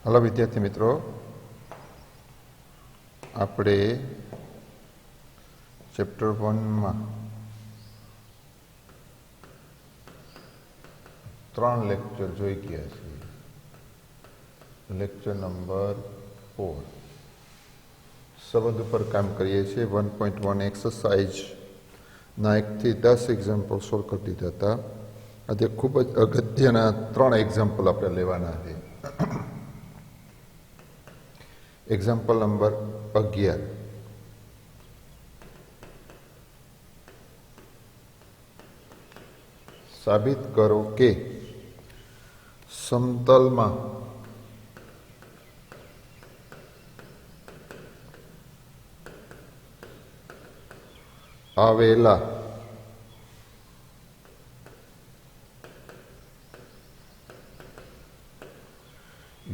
Hello વિદ્યાર્થી મિત્રો, આપણે ચેપ્ટર 1માં 3 લેક્ચર જોઈ ગયા છીએ. લેક્ચર નંબર 4 સંબંધ ઉપર કામ કરીએ છીએ. 1.1 એક્સરસાઇઝના 1 થી 10 એક્ઝામ્પલ સોલ્વ કરી દીધા હતા. આજે ખૂબ જ અગત્યના 3 એક્ઝામ્પલ આપણે લેવાના છે. Example number 11. સાબિત કરો કે સમતલમાં આવેલા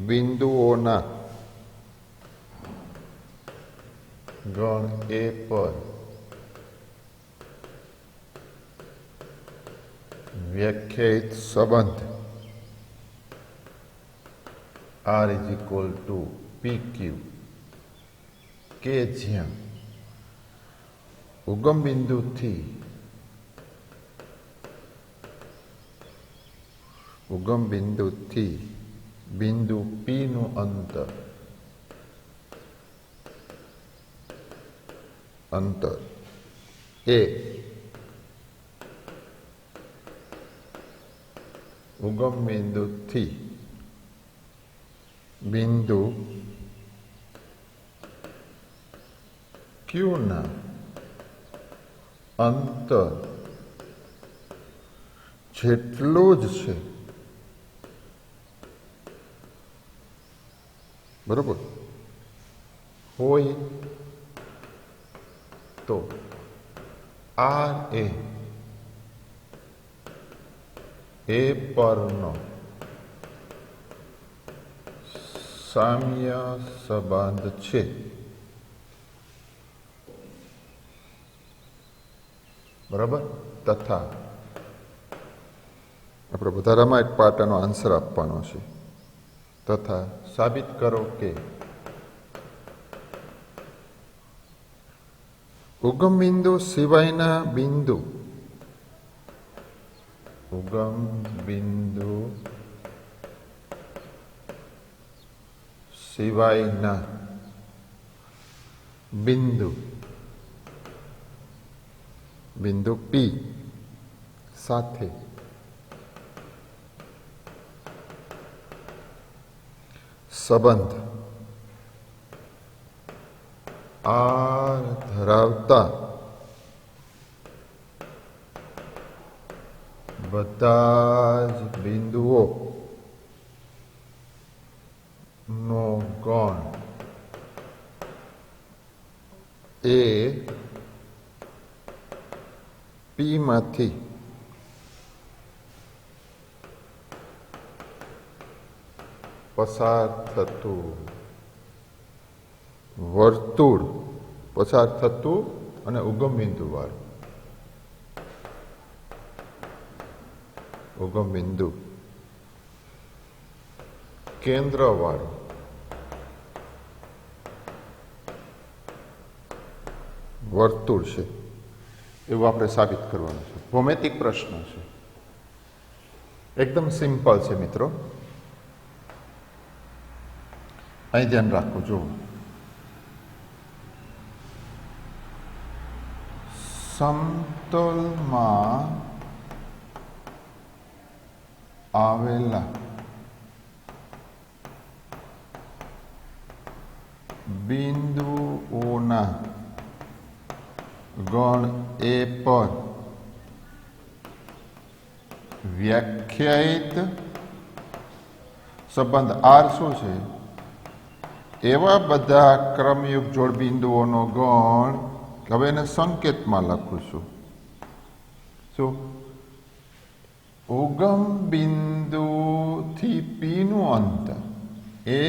બિંદુઓના ગણ એ પર વ્યાખ્યાયિત સંબંધ R = PQ કે જ્યાં ઉગમ બિંદુથી બિંદુ P નું અંતર એ ઉગમ બિંદુથી બિંદુ Q ના અંતર જેટલું જ છે. બરોબર હોય તો R એ પરનો સામ્ય સંબંધ છે. બરાબર. તથા આપણે વધારામાં એક પાર્ટનો આન્સર આપવાનો છે. તથા સાબિત કરો કે ઉગમ બિંદુ સિવાયના બિંદુ બિંદુ P સાથે સંબંધ R ધરાવતા બધા જ બિંદુઓ નો ગણ એ P માંથી પસાર થતું વર્તુળ અને ઉગમ બિંદુ કેન્દ્રવાળું વર્તુળ છે એવું આપણે સાબિત કરવાનું છે. ભૌમિતિક પ્રશ્ન છે, એકદમ સિમ્પલ છે મિત્રો. અહીં ધ્યાન રાખો. જુઓ, સમતલમાં આવેલા બિંદુઓના ગણ એ પર વ્યાખ્યાયિત સંબંધ R શું છે? એવા બધા ક્રમયુક્ત જોડ બિંદુઓનો ગણ. હવે એને સંકેતમાં લખું છું. શું? ઉગમ બિંદુથી P નું અંતર એ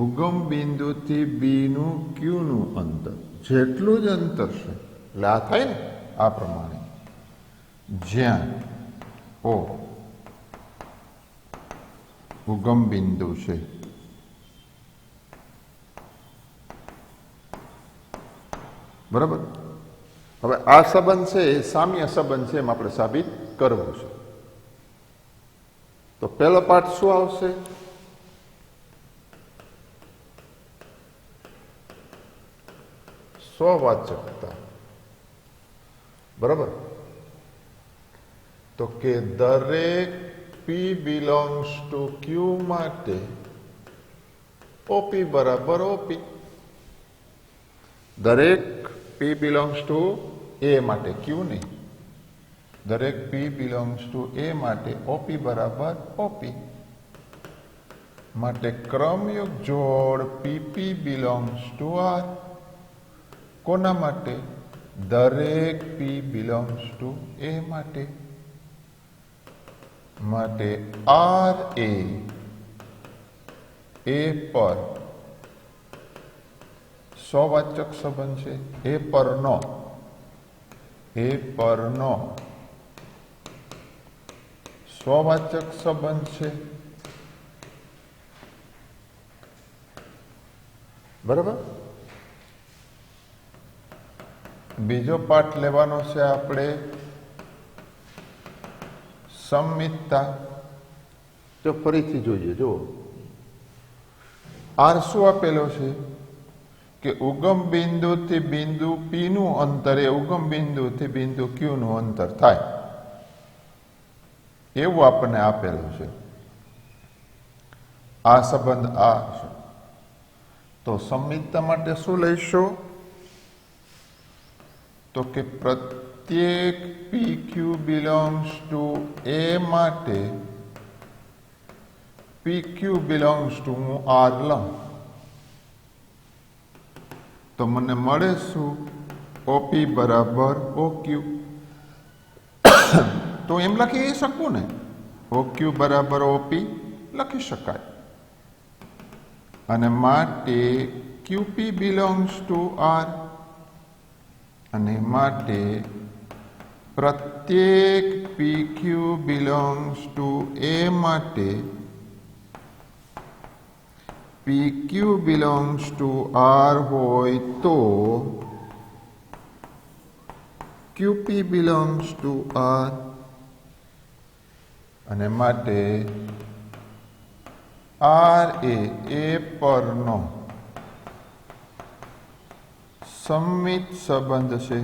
ઉગમ બિંદુથી B નું Q નું અંતર જેટલું જ અંતર છે. એટલે આ થાય ને આ પ્રમાણે, જ્યાં O ઉગમ બિંદુ છે બરાબર. હવે આ સંબંધ છે એ સામ્ય સંબંધ છે એમ આપણે સાબિત કરવું છે. તો પહેલો પાઠ શું આવશે? સ્વવાચકતા. બરાબર. તો કે દરેક પી બિલોંગ્સ ટુ ક્યુ માટે ઓપી બરાબર ઓપી. દરેક પી બિલોંગ્સ ટુ એ માટે, ક્યુ નહીં, દરેક પી બિલોંગ્સ ટુ એ માટે ઓપી બરાબર ઓપી. માટે ક્રમયુક્ત જોડ પીપી બિલોંગ્સ ટુ આર. કોના માટે? દરેક પી બિલોંગ્સ ટુ એ માટે. માટે આર એ પર સ્વવાચક સંબંધ છે. એ પરનો સ્વવાચક સંબંધ છે. બરાબર. બીજો પાઠ લેવાનો છે આપણે સંમિતતા. જો ફરીથી જોઈએ, જુઓ આર શું આપેલો છે કે ઉગમ બિંદુથી બિંદુ પી નું અંતર એ ઉગમ બિંદુથી બિંદુ ક્યુ નું અંતર થાય એવું આપણને આપેલું છે. આ સંબંધ આ છે. તો સંમિતતા માટે શું લઈશું? તો કે પ્રત્યેક પી ક્યુ બિલોંગ્સ ટુ એ માટે પી ક્યુ બિલોંગ્સ ટુ હું આર લઉં તો મને મળે શું? ઓપી બરાબર ઓક્યુ. તો એમ લખી શકું ને, ઓક્યુ બરાબર ઓપી લખી શકાય. અને માટે ક્યુપી બિલોંગ્સ ટુ આર, અને માટે પ્રત્યેક પી ક્યુ બિલોંગ્સ ટુ એ માટે પી ક્યુ બિલોંગ્સ ટુ આર હોય તો ક્યુપી બિલોંગ્સ ટુ આર. અને માટે આર એ પરનો સંમિત સંબંધ છે.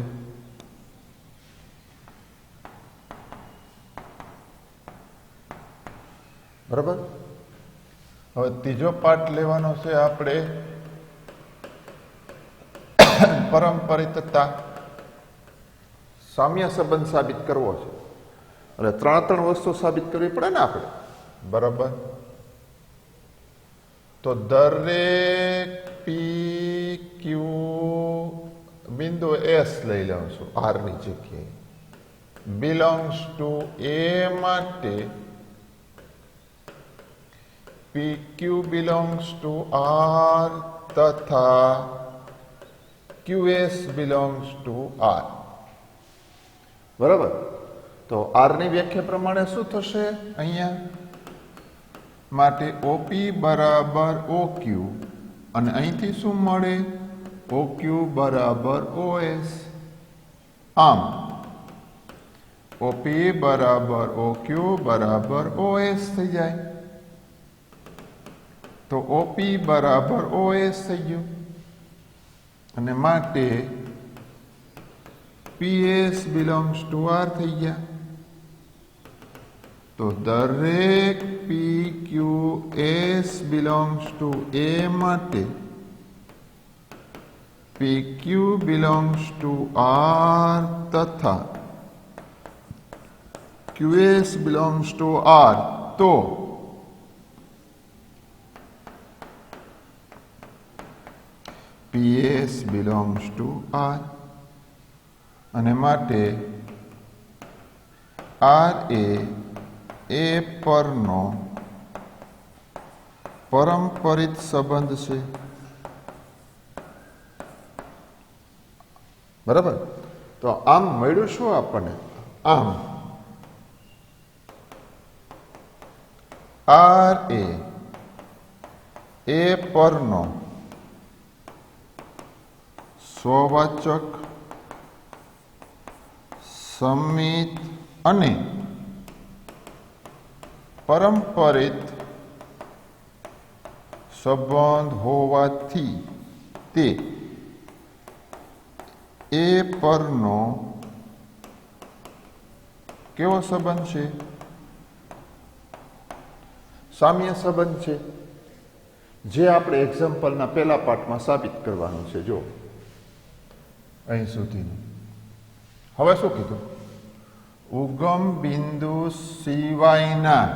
બરાબર. હવે ત્રીજો પાઠ લેવાનો છે આપણે પરંપરિતતા. સામ્ય સંબંધ સાબિત કરવો છે. એટલે ત્રણ વસ્તુ સાબિત કરવી પડે ને આપણે. બરાબર. તો દરેક પી ક્યુ બિંદુ એસ લઈ લઉં છું આર ની જગ્યાએ, બિલોંગ્સ ટુ એ માટે પી ક્યુ બિલોંગ્સ ટુ આર તથા QS બિલોંગ્સ ટુ આર. બરાબર. તો આર ની વ્યાખ્યા પ્રમાણે શું થશે? અહીંયા માટે ઓપી બરાબર ઓક્યુ, અને અહીંથી શું મળે? ઓક્યુ બરાબર ઓએસ. આમ ઓપી બરાબર ઓક્યુ બરાબર ઓએસ થઈ જાય. તો ઓપી બરાબર ઓએસ થઈ ગયું. અને માટે પીએસ બિલોંગ્સ ટુ આર થઈ ગયા. તો દરેક પી ક્યુ એસ બિલોંગ્સ ટુ એ માટે પી ક્યુ બિલોંગ્સ ટુ આર તથા QS બિલોંગ્સ ટુ આર. તો PS બિલોંગ્સ ટુ આર. અને માટે આર એ પરનો પરંપરિત સંબંધ છે. બરાબર. તો આમ મળ્યું શું આપણને? આમ આર એ પરનો સ્વવાચક, સમિત અને પરંપરિત સંબંધ હોવાથી તે એ પરનો કેવો સંબંધ છે? સામ્ય સંબંધ છે, જે આપણે એક્ઝામ્પલના પહેલા પાઠમાં સાબિત કરવાનું છે. જો અહીં સુધીનું. હવે શું કીધું? ઉગમ બિંદુ સિવાયના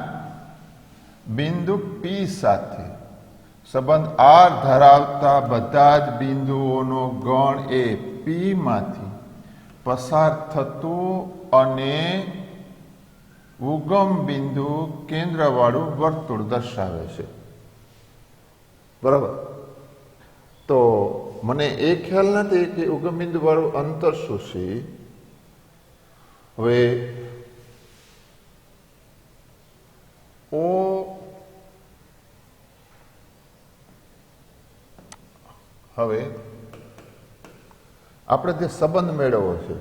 બિંદુ પી સાથે સંબંધ આર ધરાવતા બધા જ બિંદુઓનો ગણ એ પી માંથી પસાર થતું અને ઉગમ બિંદુ કેન્દ્રવાળું વર્તુળ દર્શાવે છે. બરાબર? તો મને એ ખ્યાલ નથી કે ઉગમ બિંદુ વાળું અંતર શું છે. હવે આપણે જે સંબંધ મેળવવો છે,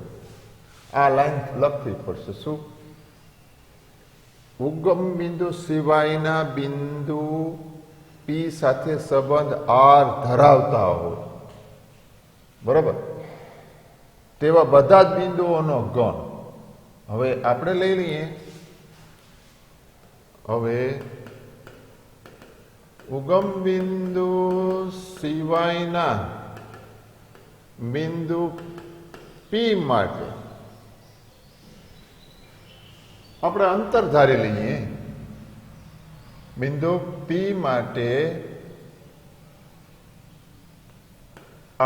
આ લાઈન લખવી પડશે. શું? ઉગમ બિંદુ સિવાયના બિંદુ પી સાથે સંબંધ આર ધરાવતા હોય, બરાબર, તેવા બધા જ બિંદુઓનો ગણ. હવે આપણે લઈ લઈએ. હવે ઉગમ બિંદુ સિવાયના બિંદુ પી માટે આપણે અંતર ધારી લઈએ. બિંદુ પી માટે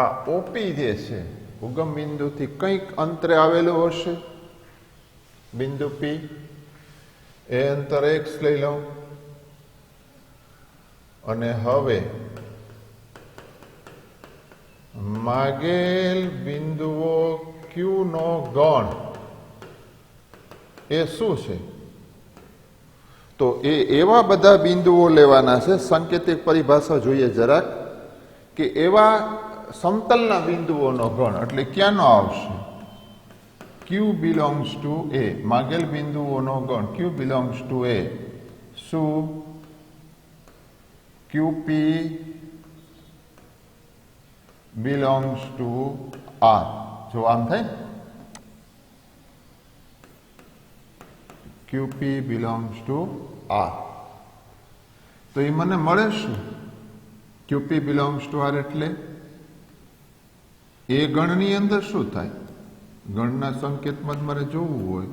આ ઓપી જે છે ઉગમ બિંદુથી કંઈક અંતરે આવેલું હશે. બિંદુ પી એ અંતર x લઈ લઉં અને હવે માગેલ બિંદુઓ q નો ગણ એ શું છે? તો એ એવા બધા બિંદુઓ લેવાના છે. સાંકેતિક પરિભાષા જોઈએ જરાક, કે એવા સમતલના બિંદુઓનો ગણ. એટલે ક્યાંનો આવશે? q બિલોંગ્સ ટુ એ. માગેલ બિંદુઓનો ગણ q બિલોંગ્સ ટુ એ. શું? qp belongs to r. જો આમ થાય ને, qp બિલોંગ્સ ટુ r, તો એ મને મળે શું? qp બિલોંગ્સ ટુ r એટલે એ ગણની અંદર શું થાય? ગણના સંકેતમાં મારે જોવું હોય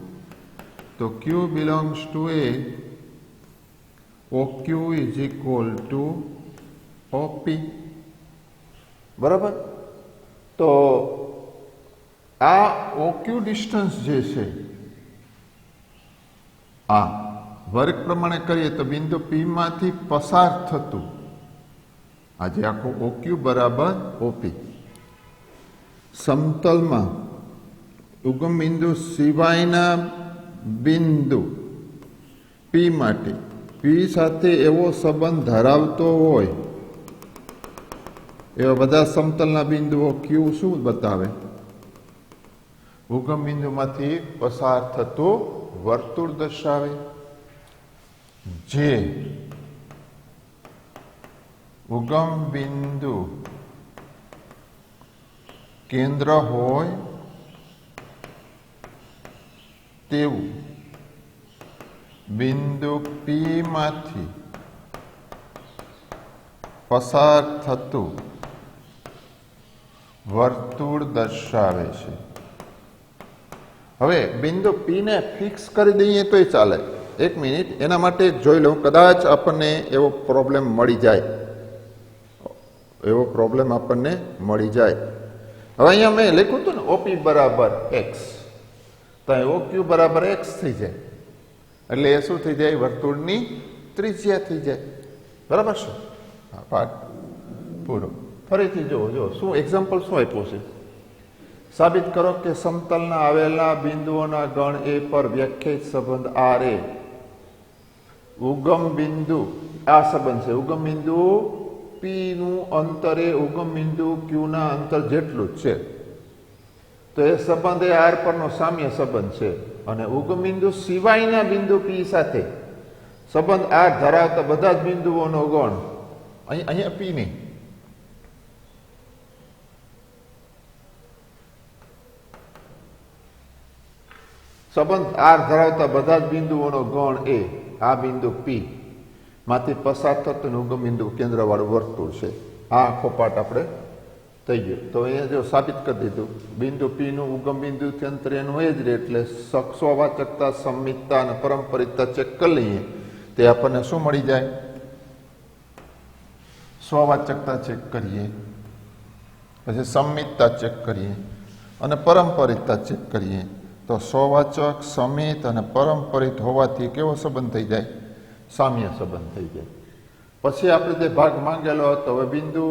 તો q belongs to A, OQ is equal two OP. બરાબર? તો આ OQ ડિસ્ટન્સ જે છે, આ વર્ગ પ્રમાણે કરીએ તો બિંદુ પી માંથી પસાર થતું આજે આખું OQ બરાબર OP. સમતલમાં ઉગમ બિંદુ સિવાયના બિંદુ પી માટે પી સાથે એવો સંબંધ ધરાવતો હોય એવા બધા સમતલના બિંદુઓ ક્યુ શું બતાવે? ઉગમ બિંદુમાંથી પસાર થતું વર્તુળ દર્શાવે. જે ઉગમ બિંદુ કેન્દ્ર હોય તેવું બિંદુ પી માંથી પસાર થતું વર્તુળ દર્શાવે છે. હવે બિંદુ પી ને ફિક્સ કરી દઈએ તોય ચાલે. એક મિનિટ, એના માટે જોઈ લઉં, કદાચ આપણને એવો પ્રોબ્લેમ મળી જાય. હવે અહીંયા મેં લખ્યું હતું ને ઓપી બરાબર એક્સ, તો ઓક્યુ બરાબર એક્સ થઈ જાય. એટલે એ શું થઈ જાય? વર્તુળની ત્રિજ્યા થઈ જાય. બરાબર છે? હા, પાઠ પૂરો. ફરીથી જો શું એક્ઝામ્પલ શું આપ્યું છે? સાબિત કરો કે સમતલના આવેલા બિંદુઓના ગણ એ પર વ્યાખ્યાયિત સંબંધ આર એ ઉગમ બિંદુ, આ સંબંધ છે, ઉગમ બિંદુ પી નું અંતર એ ઉગમ બિંદુ ક્યુ ના અંતર જેટલું જ છે, તો એ સંબંધ એ આર પરનો સામ્ય સંબંધ છે. અને ઉગમ બિંદુ સિવાયના બિંદુ પી સાથે સંબંધ આર ધરાવતા બધા જ બિંદુઓનો ગણ, અહીંયા પી નહીં, સંબંધ આર ધરાવતા બધા જ બિંદુઓનો ગણ એ આ બિંદુ પી માંથી પસાર થતું ઉગમ બિંદુ કેન્દ્રવાળું વર્તુળ છે. આ આખો પાઠ આપણે થઈ ગયો. તો અહીંયા જો સાબિત કરી દીધું, બિંદુ પી નું ઉગમ બિંદુ અંતર એનું એ જ રહે, એટલે સ્વવાચકતા, સંમિતતા અને પરંપરિતતા ચેક કરી લઈએ તે આપણને શું મળી જાય? સ્વવાચકતા ચેક કરીએ, પછી સંમિતતા ચેક કરીએ અને પરંપરિતતા ચેક કરીએ. તો સ્વવાચક, સમિત અને પરંપરિત હોવાથી કેવો સંબંધ થઈ જાય? સામ્ય સંબંધ થઈ જાય. પછી આપણે જે ભાગ માંગેલો હતો, હવે બિંદુ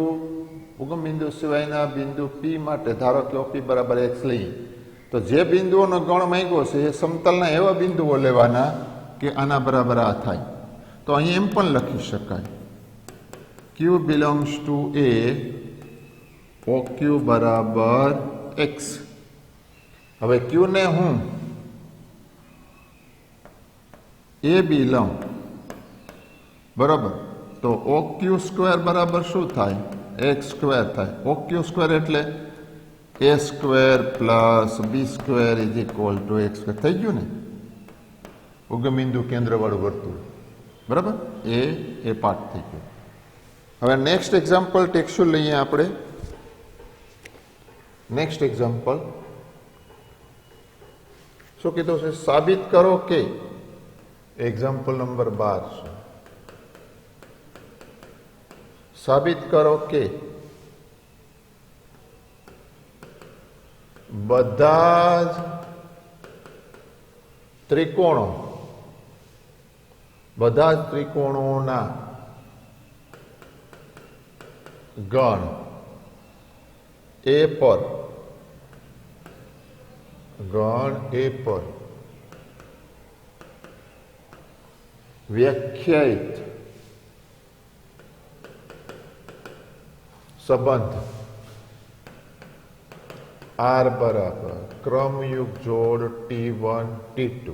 ઉગમ બિંદુ સિવાયના બિંદુ પી માટે ધારો કે ઓપી બરાબર એક્સ લઈએ, તો જે બિંદુઓનો ગણ માંગ્યો છે એ સમતલના એવા બિંદુઓ લેવાના કે આના બરાબર આ થાય. તો અહીં એમ પણ લખી શકાય, ક્યુ બિલોંગ્સ ટુ એ, ઓ ક્યુ બરાબર એક્સ. હવે ક્યુ ને હું એ બી લઉં, બરાબર, તો ઓ ક્યુ સ્ક્વેર બરાબર શું થાય? એક્સ સ્ક્વેર થાય. ઓ ક્યુ સ્ક્વેર એટલે A square plus B square is equal to X square થઈ ગયું ને, ઉગમ બિંદુ કેન્દ્રવાળું વર્તુળ, બરાબર. એ પાઠ થઈ ગયો. હવે નેક્સ્ટ એક્ઝામ્પલ ટેક્સ્ચર લઈએ આપણે. નેક્સ્ટ એક્ઝામ્પલ શું કીધું છે? સાબિત કરો કે, એક્ઝામ્પલ નંબર 12 છે. સાબિત કરો કે બધા જ ત્રિકોણોના ગણ એ પર વ્યાખ્યાયિત સંબંધ આર બરાબર ક્રમયુક્ત જોડ T1 T2.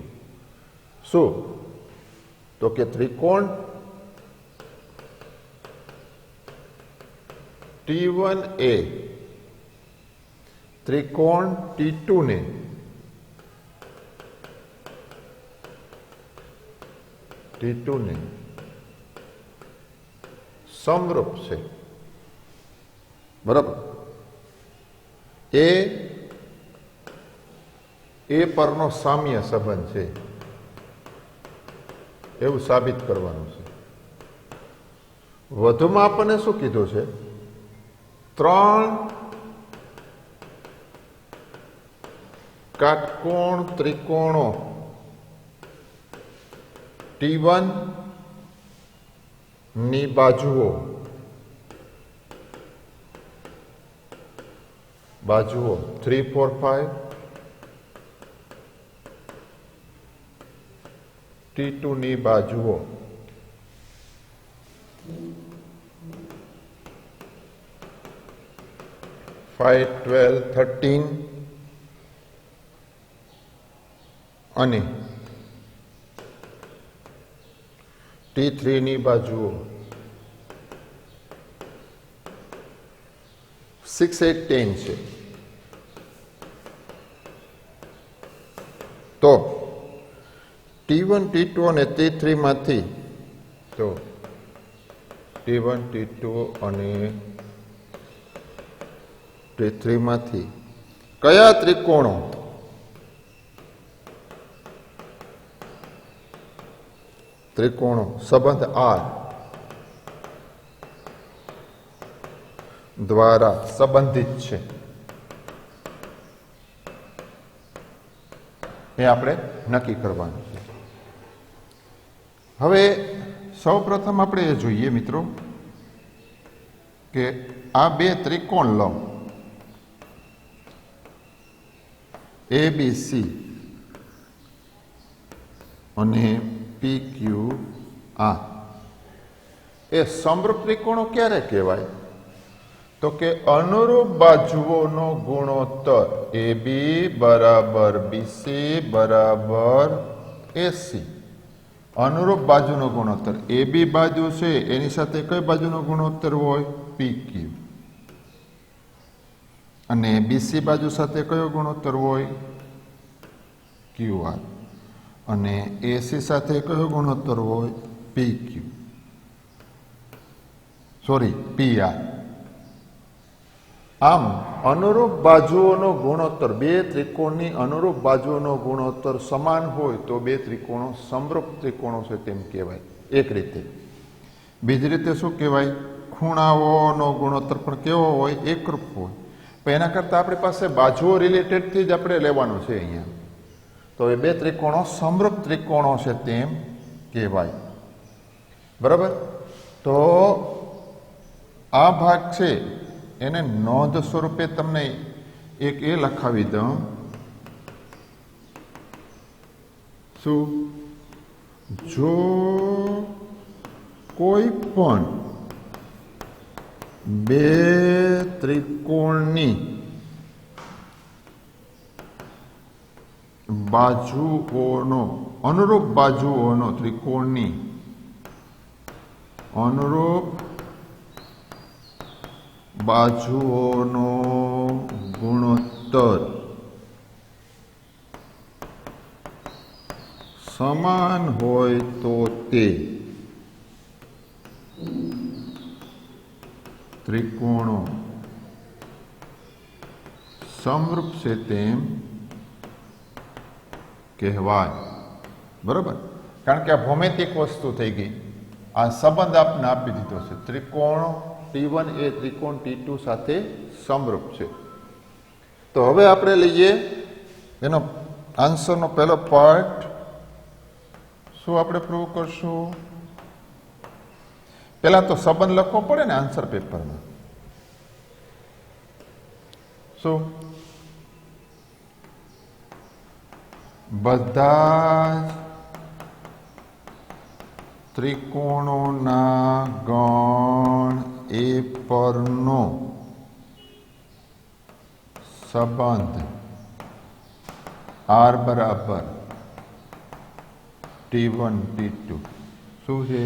શું? તો કે ત્રિકોણ T1 એ ત્રિકોણ T2 ને સમરૂપ છે, બરાબર. એ પરનો સામ્ય સંબંધ છે એવું સાબિત કરવાનું છે. વધુમાં આપણને શું કીધું છે? 3 કાટકોણ ત્રિકોણો T1 ની બાજુઓ 3, 4, 5 T2 ની બાજુઓ 5, 12, 13 અને T3 ની બાજુઓ 6, 8, 10 છે. તો T1, T2 અને T3 માંથી, તો T1, T2 અને T3 માંથી કયા ત્રિકોણો સંબંધ આર દ્વારા સંબંધિત છે એ આપણે નક્કી કરવાનું છે. હવે સૌપ્રથમ આપણે એ જોઈએ મિત્રો કે આ બે ત્રિકોણ લો, ABC અને PQR. એ સમરૂપ ત્રિકોણો ક્યારે કહેવાય? તો કે અનુરૂપ બાજુઓનો ગુણોત્તર AB બરાબર BC બરાબર AC. અનુરૂપ બાજુનો ગુણોત્તર AB બાજુ છે એની સાથે કઈ બાજુનો ગુણોત્તર હોય? PQ. અને BC બાજુ સાથે કયો ગુણોત્તર હોય? QR. અને AC સાથે કયો ગુણોત્તર હોય? PQ. Sorry, PR. આમ અનુરૂપ બાજુઓનો ગુણોત્તર, બે ત્રિકોણની અનુરૂપ બાજુઓનો ગુણોત્તર સમાન હોય તો બે ત્રિકોણો સમરૂપ ત્રિકોણો છે તેમ કહેવાય, એક રીતે. બીજી રીતે શું કહેવાય? ખૂણાઓનો ગુણોત્તર પણ કેવો હોય? એકરૂપ હોય. પણ એના કરતાં આપણી પાસે બાજુઓ રિલેટેડથી જ આપણે લેવાનું છે અહીંયા. તો એ બે ત્રિકોણો સમરૂપ ત્રિકોણો છે તેમ કહેવાય. બરાબર? તો આ ભાગ છે એને નોંધ સ્વરૂપે તમને એક એ લખાવી દઉં. શું? જો કોઈ પણ બે ત્રિકોણની બાજુઓનો અનુરૂપ બાજુઓનો ત્રિકોણની અનુરૂપ બાજુઓનો ગુણોત્તર સમાન હોય તો તે ત્રિકોણો સમરૂપ છે તેમ કહેવાય. બરાબર? કારણ કે આ ભૌમિતિક વસ્તુ થઈ ગઈ. આ સંબંધ આપને આપી દીધો છે. ત્રિકોણ T1 એ ત્રિકોણ T2 સાથે સમરૂપ છે. તો હવે આપણે લઈએ એનો આન્સરનો પહેલો પાર્ટ. શું આપણે પ્રૂવ કરશું? પહેલા તો સંબંધ લખવો પડે ને આન્સર પેપરમાં. શું? બધા ત્રિકોણોના ગણ એ પરનો સંબંધ R બરાબર T1 T2 શું છે?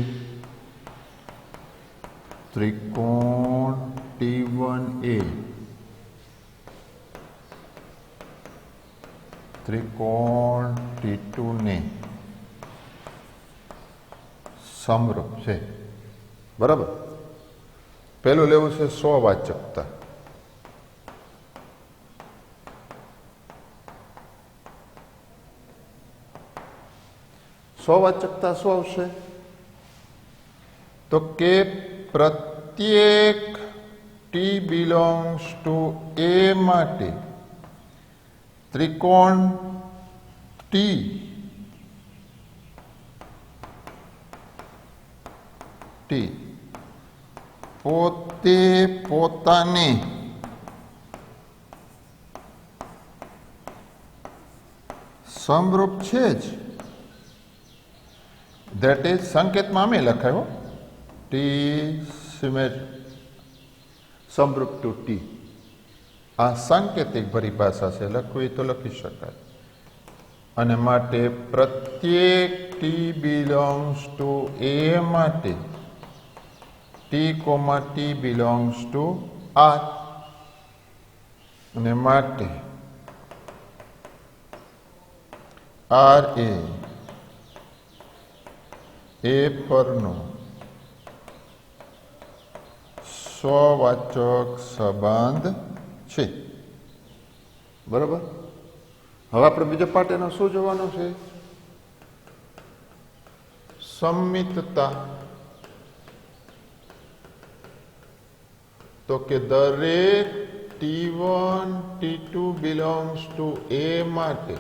ત્રિકોણ T1A ત્રિકોણ T2 ને સમરૂપ છે. બરાબર? પહેલું લેવું છે સ્વવાચકતા. સ્વવાચકતા શું આવશે? તો કે પ્રત્યેક T belongs to A માટે ત્રિકોણ T પોતે પોતાને સમરૂપ છે જ. ધેટ ઇઝ સંકેતમાં અમે લખાયો T સમરૂપ ટુ T. આ સાંકેતિક પરિભાષા છે, લખવી તો લખી શકાય. અને માટે પ્રત્યેક T belongs to A માટે T, T belongs to R. અને માટે R એ પરનો સ્વવાચક સંબંધ છે. બરાબર? હવે આપણે બીજો પાર્ટ એનો શું જોવાનો છે? સંમિતતા. તો કે દરેક T1 T2 belongs to A માટે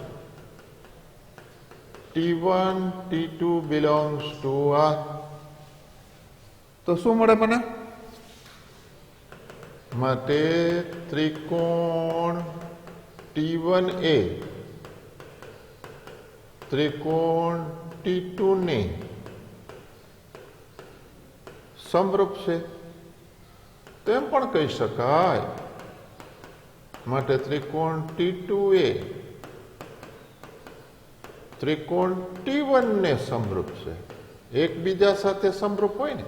T1 T2 belongs to R. તો શું મળે મને? માટે ત્રિકોણ T1A ત્રિકોણ T2 ને સમરૂપ છે, તેમ પણ કહી શકાય. માટે ત્રિકોણ T2A ત્રિકોણ T1 ને સમરૂપ છે. એકબીજા સાથે સમરૂપ હોય ને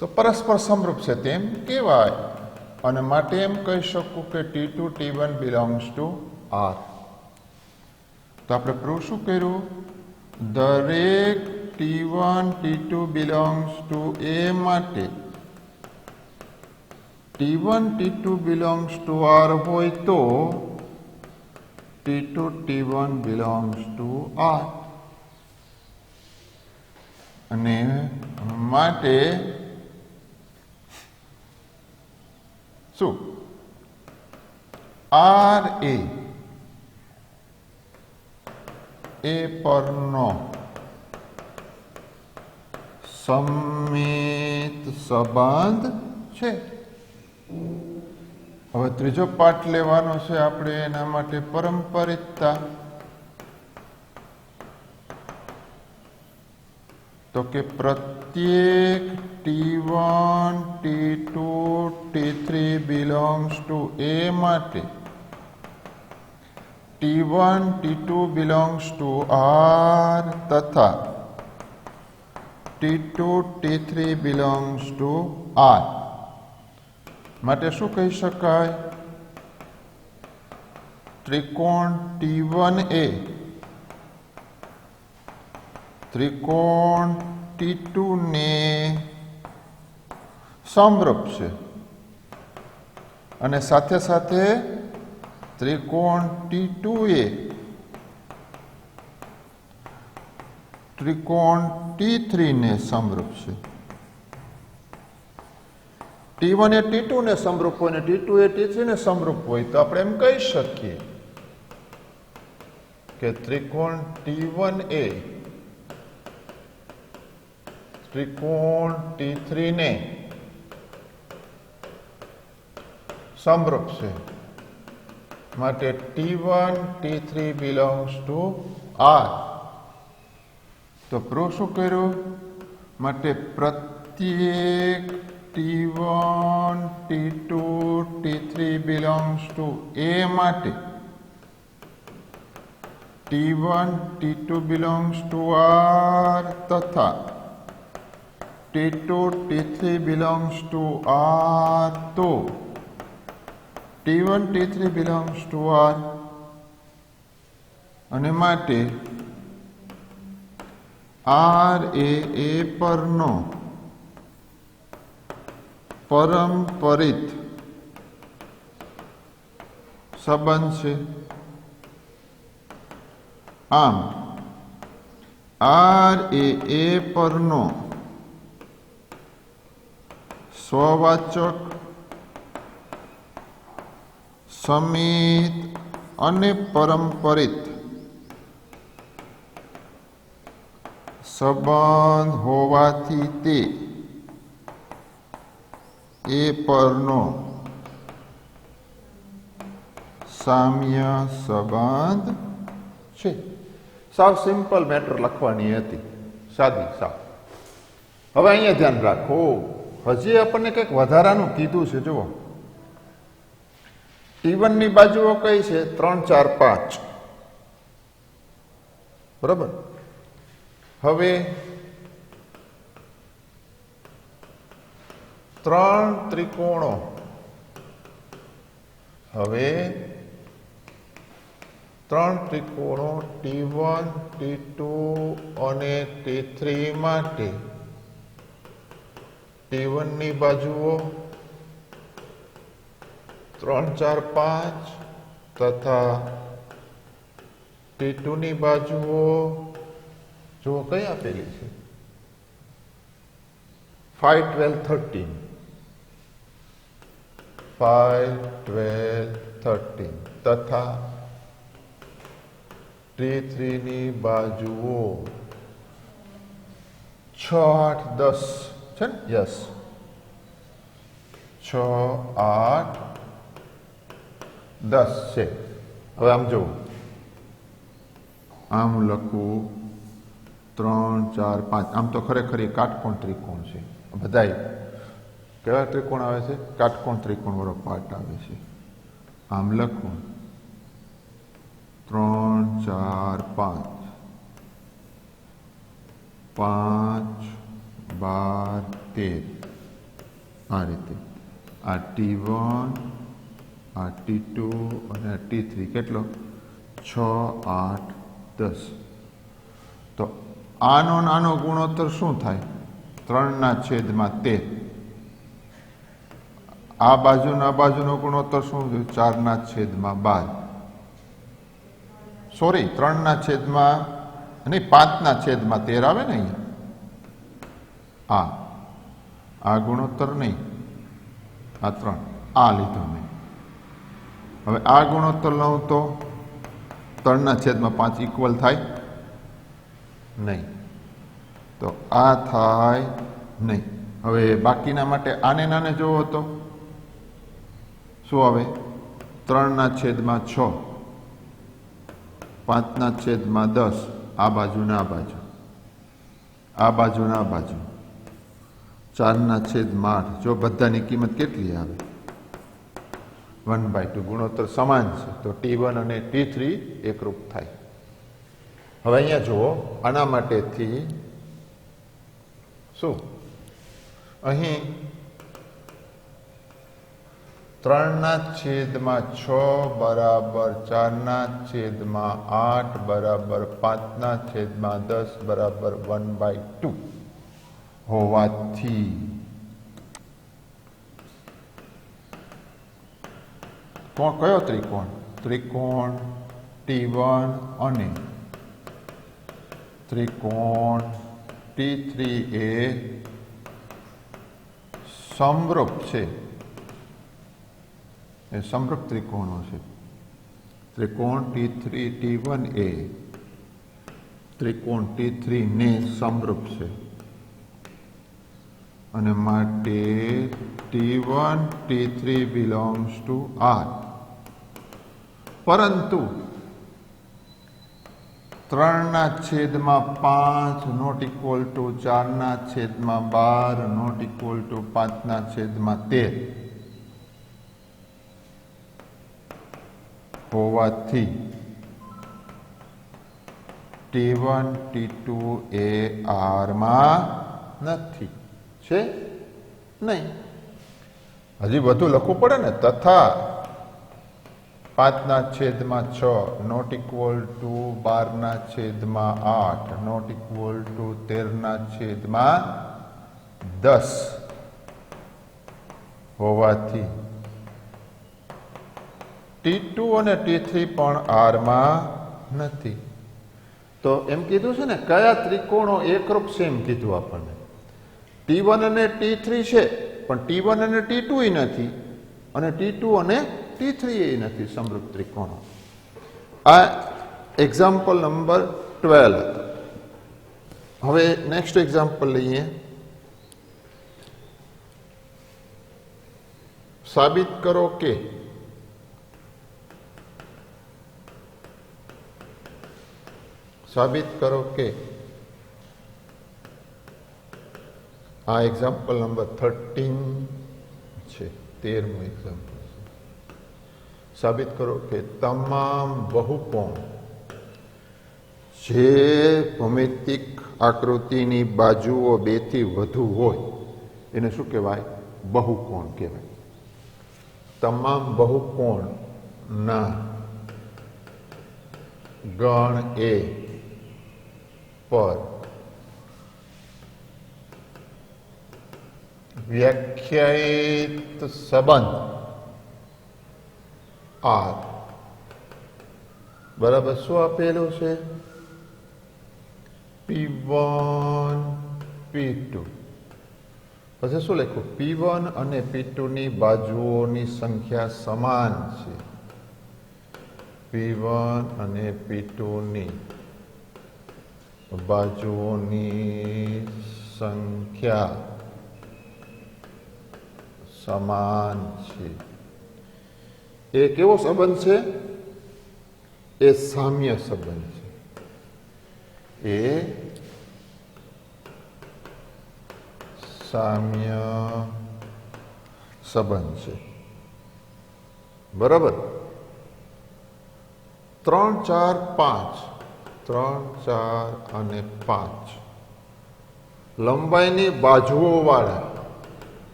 તો પરસ્પર સમરૂપ છે તેમ કહેવાય. અને માટે એમ કહી શકું કે T2 T1 belongs to R. તો આપણે પ્રૂફ શું કર્યું? દરેક T1 T2 belongs to A માટે T1 T2 belongs to R હોય તો T2 T1 belongs to R. અને માટે શું R એ પરનો સમિત સંબંધ છે. હવે ત્રીજો પાઠ લેવાનો છે આપણે, એના માટે પરંપરિતતા. તો કે પ્રત્યેક T1 T2 T3 belongs to A માટે T1 T2 belongs to R તથા T2 T3 belongs to R. માટે શું કહી શકાય? ત્રિકોણ T1A ત્રિકોણ T2 ને સમરૂપ છે, અને સાથે સાથે ત્રિકોણ T2A ત્રિકોણ T3 ને સમરૂપ છે. T1 એ T2 ને સમરૂપ હોય ને T2 એ T3 ને સમરૂપ હોય તો આપણે એમ કહી શકીએ કે ત્રિકોણ T1A ત્રિકોણ T3 ને સમરૂપ છે. માટે T1 T3 belongs to R. તો પ્રૂફ શું કર્યું? માટે પ્રત્યેક T1 T2 T3 belongs to A માટે T1 T2 belongs to R તથા T2 T3 belongs to R. તો T1 T3 belongs to R. અને માટે R એ A પરનો પરંપરિત સંબંધ છે. આમ R એ A પરનો સ્વવાચક સમિત અને પરંપરિત સંબંધ હોવાથી તે A પરનો સામ્ય સંબંધ છે. સાવ સિમ્પલ મેટર લખવાની હતી, સાદી સાવ. હવે અહીંયા ધ્યાન રાખો, હજી આપણને કંઈક વધારાનું કીધું છે. જુઓ, T1 ની બાજુઓ કઈ છે? 3 4 5. બરાબર. હવે 3 ત્રિકોણો, હવે 3 ત્રિકોણો T1 T2 અને T3 માટે T1 ની બાજુઓ 3 4 5 તથા T2 ની બાજુઓ જો કઈ આપેલી છે? 5 12 13. 5 12 13 તથા T3 ની બાજુઓ 6 8 10 છે ને? યસ, 6 8 10 છે. હવે આમ જુઓ, આમ લખું 3 4 5 આમ તો ખરેખર એ કાટકોણ ત્રિકોણ છે બધાય કેવા ત્રિકોણ આવે છે કાટકોણ ત્રિકોણ વાળો પાર્ટ આવે છે આમ લખું 3 4 5 5 12 13 આ રીતે આ T1 આ T2 અને આ T3 કેટલો 6 8 10 તો આનો ગુણોત્તર શું થાય 3/13 આ બાજુનો ગુણોત્તર શું થયું 4/12 સોરી 5/13 આવે ને અહીંયા આ ગુણોત્તર નહીં આ 3 આ લીધો મેં હવે આ ગુણોત્તર લઉં તો 3/5 ઇક્વલ થાય નહીં તો આ થાય નહીં હવે બાકીના માટે આને નાને જોવો તો શું આવે 3/6 5/10 આ બાજુ ને આ બાજુ આ બાજુ ને આ બાજુ 4/8 જો બધાની કિંમત કેટલી આવે 1/2 ગુણોત્તર સમાન છે તો T1 અને T3 એકરૂપ થાય હવે અહીંયા જુઓ આના માટેથી શું અહીં 3/6 બરાબર 4/8 બરાબર 5/10 બરાબર 1/2 હોવાથી કયો ત્રિકોણ T1 અને ત્રિકોણ T3 એ સમરૂપ છે એ સમરૂપ ત્રિકોણો છે ત્રિકોણ T1 એ ત્રિકોણ T3 ને સમરૂપ છે અને માટે T1 T3 belongs to R પરંતુ 3/5 not equal to 4/12 not equal to 5/13 હોવાથી T1 T2 એ R માં નથી છે નહીં હજી બધું લખવું પડે ને તથા 5/6 not equal to 12/8 not equal to 13/10 હોવાથી T2 અને T3 પણ R માં નથી તો એમ કીધું છે ને કયા ત્રિકોણો એકરૂપ છે એમ કીધું આપણને T1 અને T3 છે પણ T1 અને T2 નથી અને T2 અને T3 એ નથી સમરૂપ ત્રિકોણો આ એક્ઝામ્પલ નંબર 12 હતો હવે નેક્સ્ટ એક્ઝામ્પલ લઈએ સાબિત કરો કે આ એક્ઝામ્પલ નંબર 13 છે 13મું એક્ઝામ્પલ સાબિત કરો કે તમામ બહુકોણ જે ભૌમિતિક આકૃતિની બાજુઓ 2 થી વધુ હોય એને શું કહેવાય બહુકોણ કહેવાય તમામ બહુકોણના ગણ A પર વ્યાખ્યાયિત સંબંધ R બરાબર શું આપેલું છે P1 P2 પછી શું લખ્યું P1 અને P2 ની બાજુઓની સંખ્યા સમાન છે P1 અને P2 ની બાજુઓની સંખ્યા સમાન છે એ કેવો સંબંધ છે એ સામ્ય સંબંધ છે એ સામ્ય સંબંધ છે. બરાબર. 3, 4, 5, 3, 4 અને 5 લંબાઈની બાજુઓવાળા,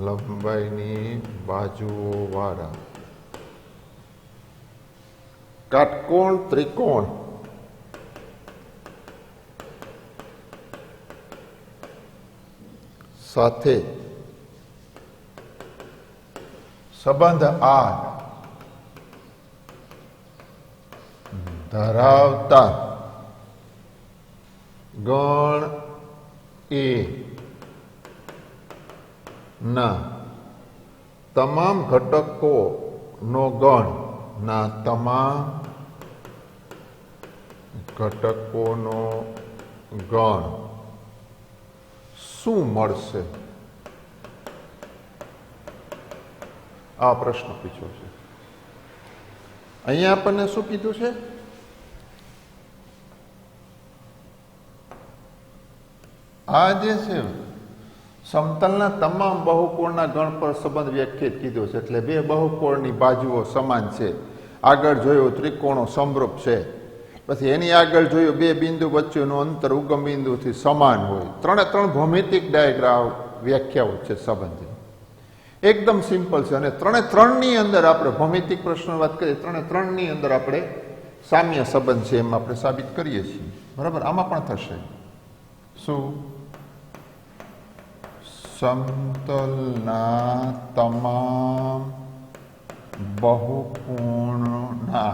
લંબાઈની બાજુઓવાળા કાટકોણ ત્રિકોણ સાથે સંબંધ R ધરાવતા ગણ A ના તમામ ઘટકોનો ગણ, ના તમામ ઘટકોનો ગણ શું મળશે? આ પ્રશ્ન પૂછ્યો છે. અહીંયા આપણને શું કીધું છે? આ જે છે સમતલના તમામ બહુકોણના ગણ પર સંબંધ વ્યાખ્યાયિત કીધો છે. એટલે બે બહુકોણની બાજુઓ સમાન છે. આગળ જોયું ત્રિકોણો સમરૂપ છે. પછી એની આગળ જોયું બે બિંદુ વચ્ચેનું અંતર ઉગમ બિંદુથી સમાન હોય. 3 ભૌમિતિક ડાયાગ્રામ વ્યાખ્યાઓ છે સંબંધની. એકદમ સિમ્પલ છે. અને 3ની અંદર આપણે ભૌમિતિક પ્રશ્નો વાત કરીએ, 3ની અંદર આપણે સામ્ય સંબંધ છે એમ આપણે સાબિત કરીએ છીએ. બરાબર. આમાં પણ થશે શું? સમતલના તમામ બહુકોણના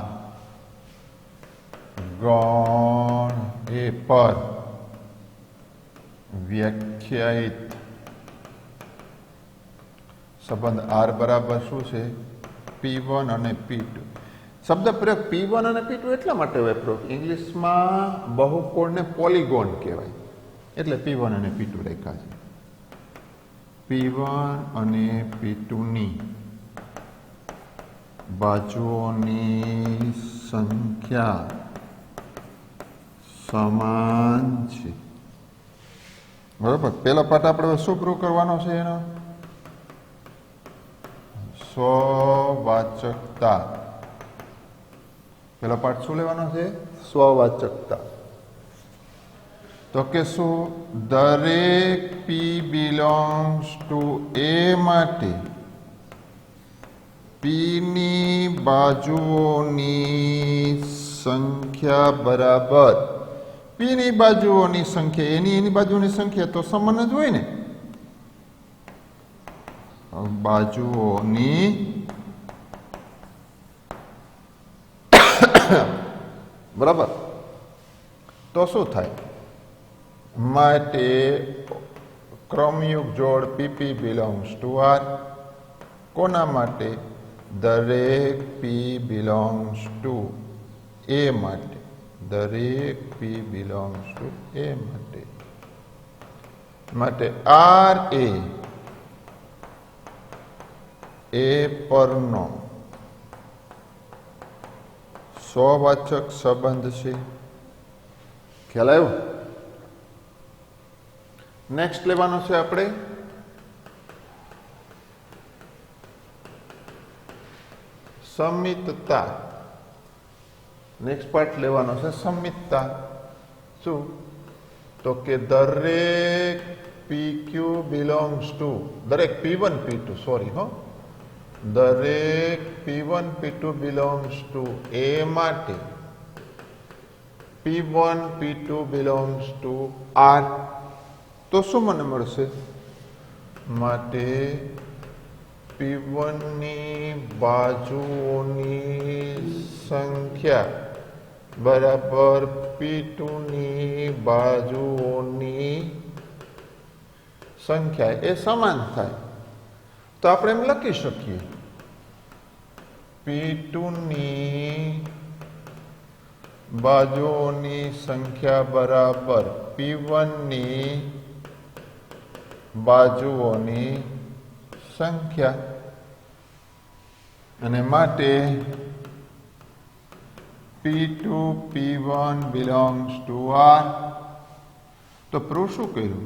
ગણ એ પર વ્યાખ્યાયિત સંબંધ R બરાબર શું છે? P1 અને P2. શબ્દ પ્રયોગ P1 અને P2 એટલા માટે વાપરો, ઇંગ્લિશમાં બહુકોણને પોલિગોન કહેવાય, એટલે P1 અને P2 રાખ્યા છે. P1 અને P2 ની બાજુઓની સંખ્યા સમાન છે. બરાબર. પહેલો પાઠ આપણે શું પ્રૂવ કરવાનો છે? એનો સ્વવાચકતા. પેલો પાઠ શું લેવાનો છે? સ્વવાચકતા. તો કે શું? દરેક P બિલોંગ્સ ટુ A માટે P ની બાજુઓની સંખ્યા બરાબર P ની બાજુઓની સંખ્યા એની બાજુઓની સંખ્યા તો સમાન જ હોય ને. બાજુઓની બરાબર. તો શું થાય? માટે ક્રમયુગ જોડ PP બિલોંગ્સ ટુ R. કોના માટે? દરેક P બિલોંગ્સ ટુ A માટે. દરેક P બિલોંગ્સ ટુ A માટે. માટે R એ પરનો સ્વવાચક સંબંધ છે. ખ્યાલ આવ્યો? નેક્સ્ટ લેવાનો છે આપણે સમિતતા. નેક્સ્ટ પાર્ટ લેવાનો છે સમિતતા. શું? તો કે દરેક PQ બિલોંગ્સ ટુ, દરેક P1 P2 સોરી હો, દરેક P1 P2 belongs to A માટે P1 P2 belongs to R. તો શું મને મળશે? માટે P1 ની બાજુઓની સંખ્યા બરાબર P2 ની બાજુઓની સંખ્યા એ સમાન થાય. તો આપણે એમ લખી શકીએ P2 ની બાજુઓની સંખ્યા બરાબર P1 ની બાજુઓની સંખ્યા. અને માટે P2 P1 belongs to R. તો પ્રૂફ શું કર્યું?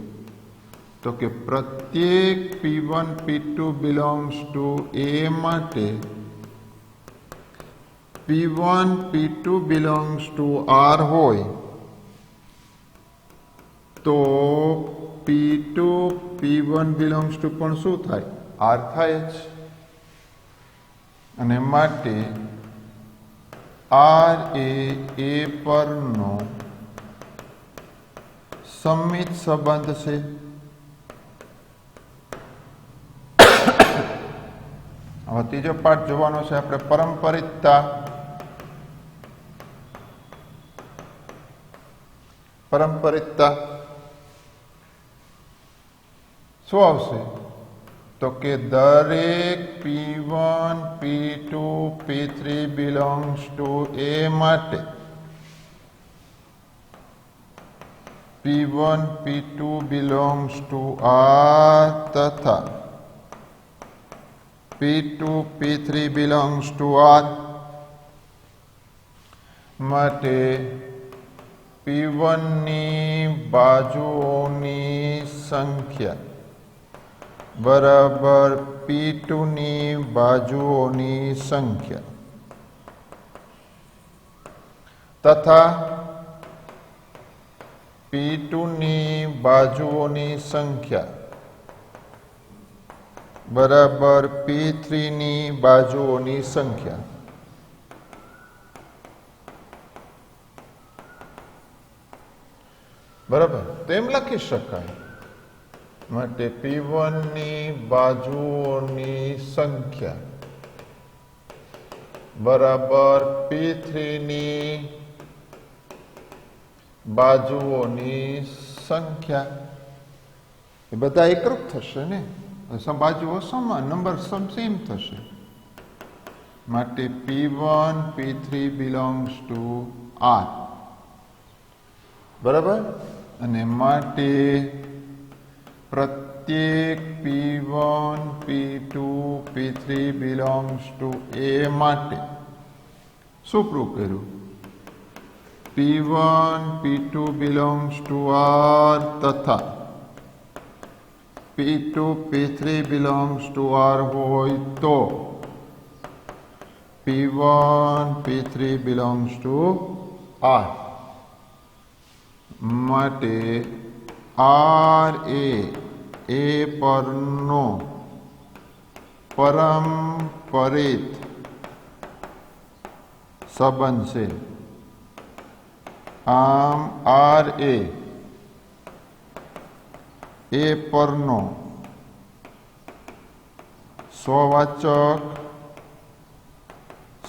તો કે પ્રત્યેક P1 P2 belongs to A માટે P1 P2 belongs to R હોય તો P2 P1 બિલોંગ્સ ટુ પણ શું થાય? R થાય જ. અને માટે R એ A પરનો સંમિત સંબંધ છે. હવે ત્રીજો પાઠ જોવાનો છે આપણે, પરંપરિતતા. પરંપરિતતા શું આવશે? તો કે દરેક P1 P2 P3 belongs to A માટે P1 P2 belongs to R તથા P2 P3 belongs to R માટે P1 ની બાજુઓની સંખ્યા બરાબર P2 ની બાજુઓની સંખ્યા તથા P2 ની બાજુઓની સંખ્યા બરાબર P3 ની બાજુઓની સંખ્યા. બરાબર, તેમ લખી શકાય. માટે P1 ની બાજુઓની સંખ્યા બરાબર P3 ની બાજુઓની સંખ્યા. એ બધા એકરૂપ થશે ને, બાજુઓ સમાન, નંબર સેમ થશે. માટે P1 P3 belongs to R. બરાબર. અને માટે પ્રત્યેક P1 P2 P3 belongs to A માટે શું પ્રૂવ કર્યું? P1 P2 belongs to R તથા P2 P3 belongs to R હોય તો P1 P3 belongs to R. માટે R એ A પરનો પરંપરિત સંબંધ છે. આમ R એ A પરનો સ્વવાચક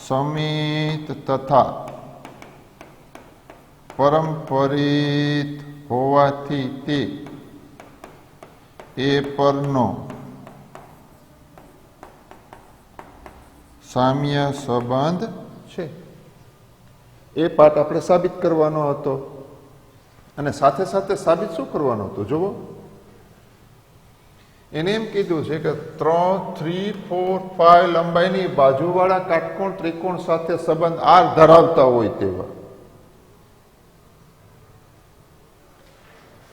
સમિત તથા પરંપરિત હોવાથી તે A પરનો સામ્ય સંબંધ છે. એ પાઠ આપણે સાબિત કરવાનો હતો અને સાથે સાથે સાબિત શું કરવાનું હતું જુઓ. એને એમ કીધું છે કે 3, 4, 5 લંબાઈની બાજુવાળા કાટકોણ ત્રિકોણ સાથે સંબંધ R ધરાવતા હોય તેવા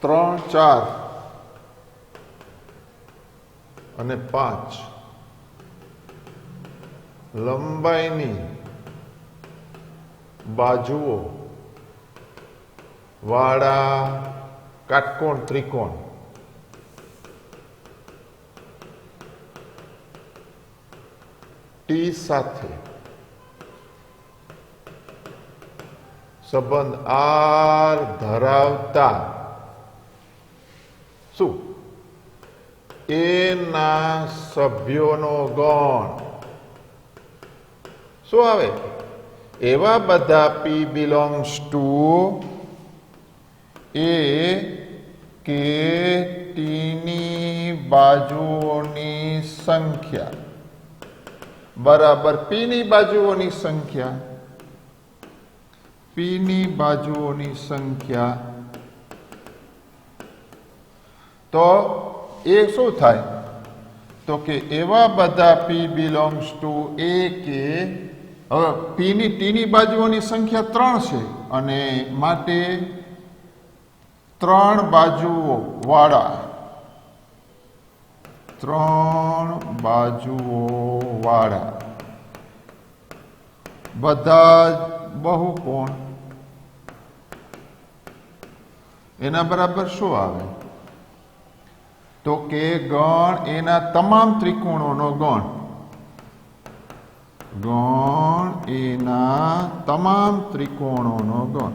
3, 4 અને 5 લંબાઈની બાજુઓ વાળા કાટકોણ ત્રિકોણ T સાથે સંબંધ R ધરાવતા શું? એના સભ્યોનો ગણ શું આવે? એવા બધા P બિલોંગ્સ ટુ A કે Tની બાજુઓની સંખ્યા બરાબર P ની બાજુઓની સંખ્યા. P ની બાજુઓની સંખ્યા તો એ શું થાય? તો કે એવા બધા P બિલોંગ્સ ટુ A કે હવે T ની બાજુઓની સંખ્યા 3 છે અને માટે 3 બાજુઓ વાળા ત્રણ બાજુઓવાળા બધા જ બહુકોણ એના બરાબર શું આવે? તો કે ગણ એના તમામ ત્રિકોણોનો ગણ. ગણ એના તમામ ત્રિકોણોનો ગણ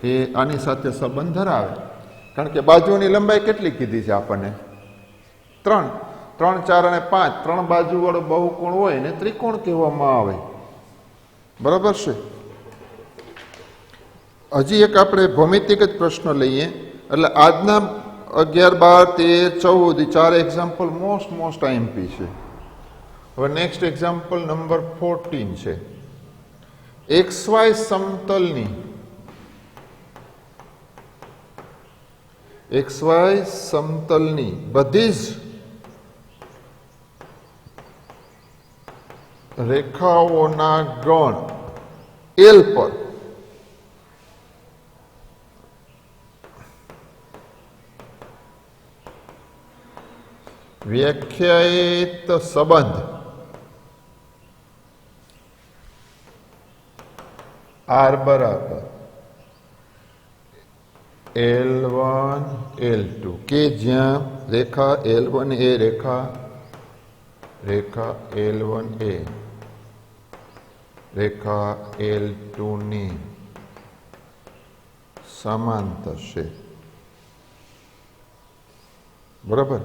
એ આની સાથે સંબંધ ધરાવે. કારણ કે બાજુની લંબાઈ કેટલી કીધી છે આપણને? 3. 3, 4 અને 5 ત્રણ બાજુવાળો બહુકોણ હોય ને ત્રિકોણ કહેવામાં આવે. બરાબર છે. હજી એક આપણે ભૌમિતિક જ પ્રશ્ન લઈએ. એટલે આજના 11, 12, 13, 14 4 એક્ઝામ્પલ મોસ્ટ આઈએમપી છે. હવે નેક્સ્ટ એક્ઝામ્પલ નંબર 14 છે. XY સમતલની XY સમતલની બધી જ રેખાઓના ગણ L પર વ્યાખ્યાયિત સંબંધ R બરાબર L1 L2 કે જ્યાં રેખા L1 એ રેખા L1 એ રેખા L2 ની સમાંતર છે. બરાબર.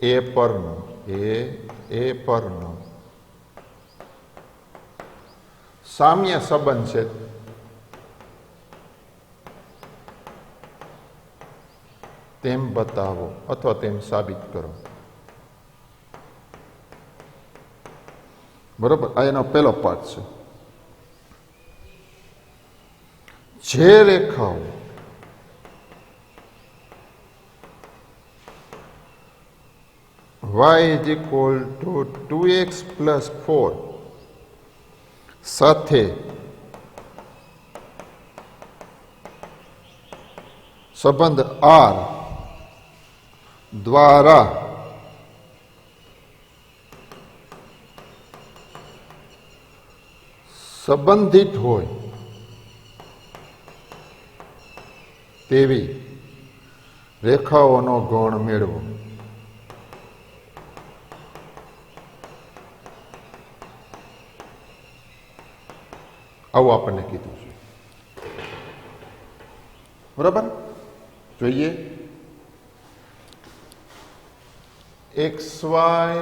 એ પરનો સામ્ય સંબંધ છે. તેમ બતાવો અથવા તેમ સાબિત કરો. બરાબર. આ એનો પહેલો પાઠ છે. જે રેખાઓ y is equal to 2x plus 4 સાથે સંબંધ R દ્વારા સંબંધિત હોય તેવી રેખાઓનો ગણ મેળવો. આવું આપણને કીધું છે. બરાબર. જોઈએ XY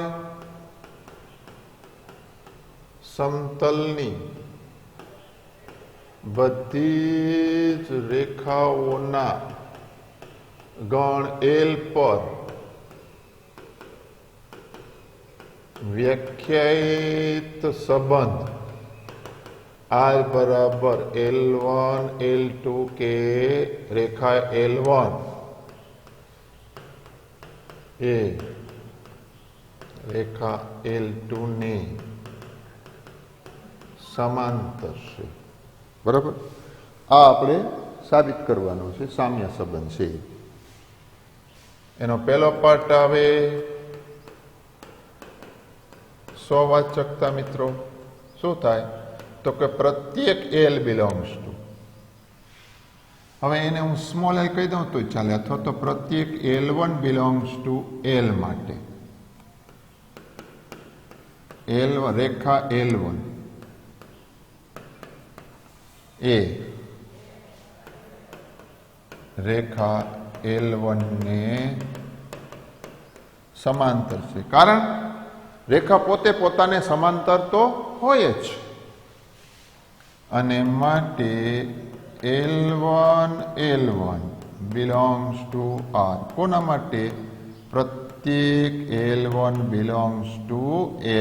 સમતલની બધી જ રેખાઓના ગણ L પર વ્યાખ્યાયિત સંબંધ R બરાબર L1 L2 કે રેખા L1 એ રેખા L2 ની સમાંતર છે. બરાબર. આ આપણે સાબિત કરવાનું છે. સામ્ય સંબંધ છે. એનો પહેલો પાર્ટ આવે સ્વવાચકતા. મિત્રો શું થાય? તો કે પ્રત્યેક L બિલોંગ્સ ટુ. હવે એને હું સ્મોલ l કહી દઉં તો ચાલે, અથવા તો પ્રત્યેક L1 બિલોંગ્સ ટુ L માટે રેખા L1 એ રેખા L1 ને સમાંતર છે. કારણ રેખા પોતે પોતાને સમાંતર તો હોય જ, અને માટે L1 belongs to R. કોના માટે? પ્રત્યેક L1 belongs to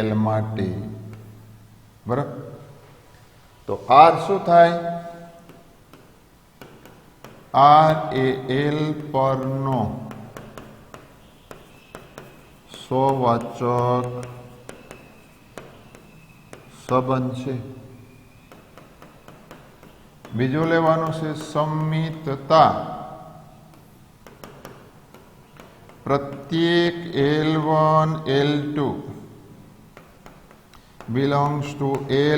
L માટે. બરાબર. તો R શું થાય? R એ L પરનો સ્વવાચક સંબંધ છે. બીજું લેવાનું છે સમિતતા. પ્રત્યેક L1 L2 belongs to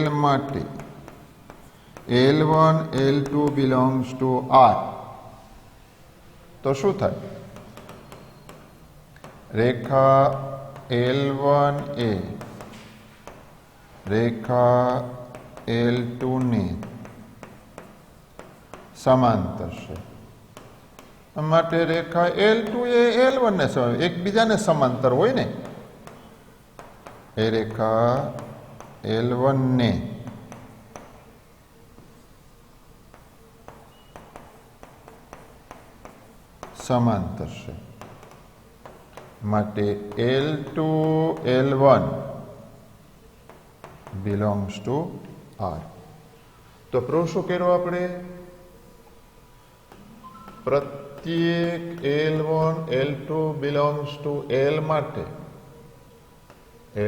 L માટે L1 L2 belongs to R. તો શું થાય? રેખા L1A રેખા L2 ને સમાંતર છે. માટે રેખા L2 એ L1 ને એકબીજાને સમાંતર હોય ને, એ રેખા L1 ને સમાંતર છે. માટે L2 L1 belongs to R. તો પ્રૂફ શું કર્યું આપણે? પ્રત્યેક L1 L2 belongs to L માટે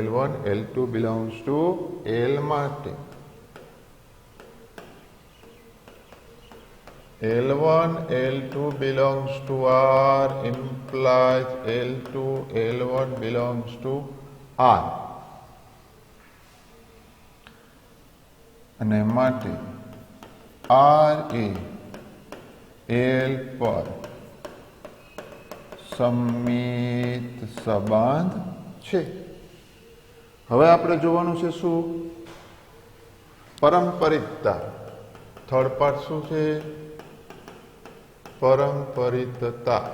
L1 L2 belongs to L માટે L1 L2 belongs to R implies L2 L1 belongs to R. અને માટે R એ L પર સમિત સંબંધ છે. હવે આપણે જોવાનું છે શું? પરંપરિતતા. થર્ડ પાર્ટ શું છે? પરંપરિતતા.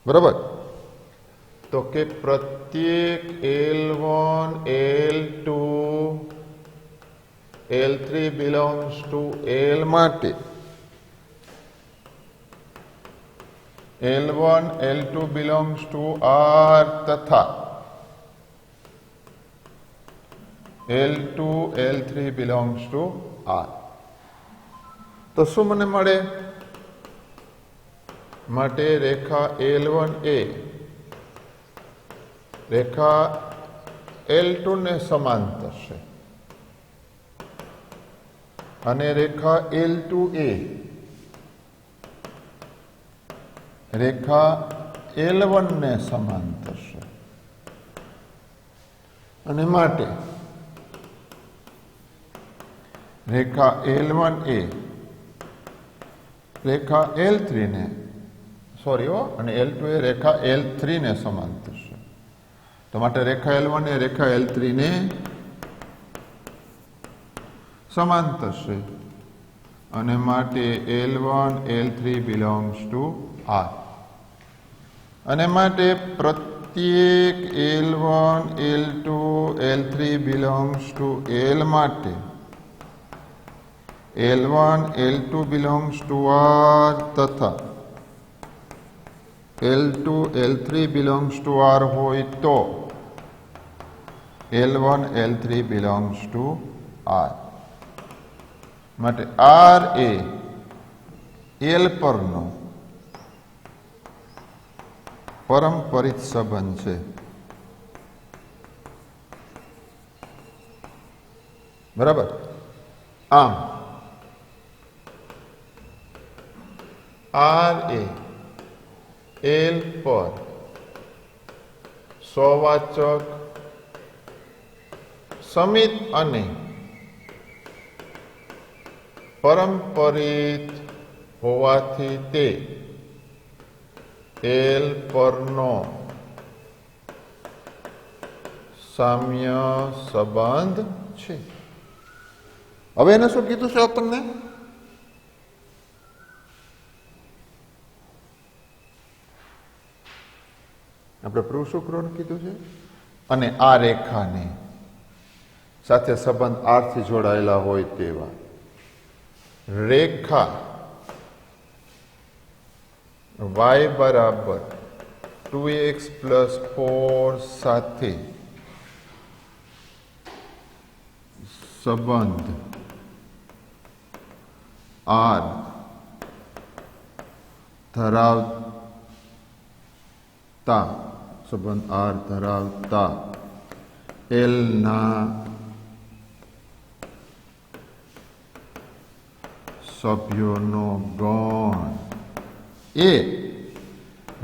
બરાબર. તો કે પ્રત્યેક L1 L2 L3 belongs to L માટે L1 L2 belongs to R તથા L2 L3 belongs to R. તો શું મને મળે? માટે રેખા L1A રેખા L2 ને સમાંતર છે અને રેખા L2A રેખા L1 ને સમાંતર છે. અને માટે રેખા L1A રેખા L3 ને અને L2 એ રેખા L3 ને સમાંતર છે. તો માટે રેખા L1 એ રેખા L3 ને સમાંતર છે અને માટે L1 L3 belongs to R. અને માટે પ્રત્યેક L1 L2 L3 belongs to L માટે L1 L2 belongs to R તથા L2 L3 belongs to R હોય તો L1 L3 belongs to R. માટે R એ L પરનો પરંપરિત સંબંધ છે. બરાબર. આમ R એ L પર સ્વવાચક સમિત અને પરંપરિત હોવાથી તે L પરનો સામ્ય સંબંધ છે. હવે એને શું કીધું છે આપણને? આપણે પ્રૂફ શું કરવાનું કીધું છે? અને આ રેખાને સાથે સંબંધ R થી જોડાયેલા હોય તેવા રેખા y બરાબર 2x + 4 સાથે સંબંધ R ધરાવતા L ના સભ્યોનો ગણ એ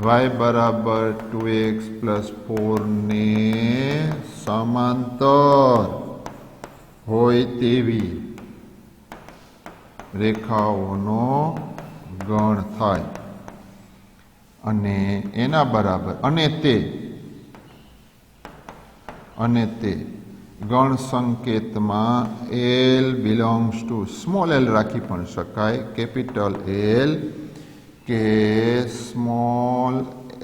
y બરાબર 2x પ્લસ 4 ને સમાંતર હોય તેવી રેખાઓનો ગણ થાય અને એના બરાબર અને તે ગણ સંકેતમાં L belongs to small L રાખી પણ શકાય, કેપિટલ એલ કે સ્મોલ,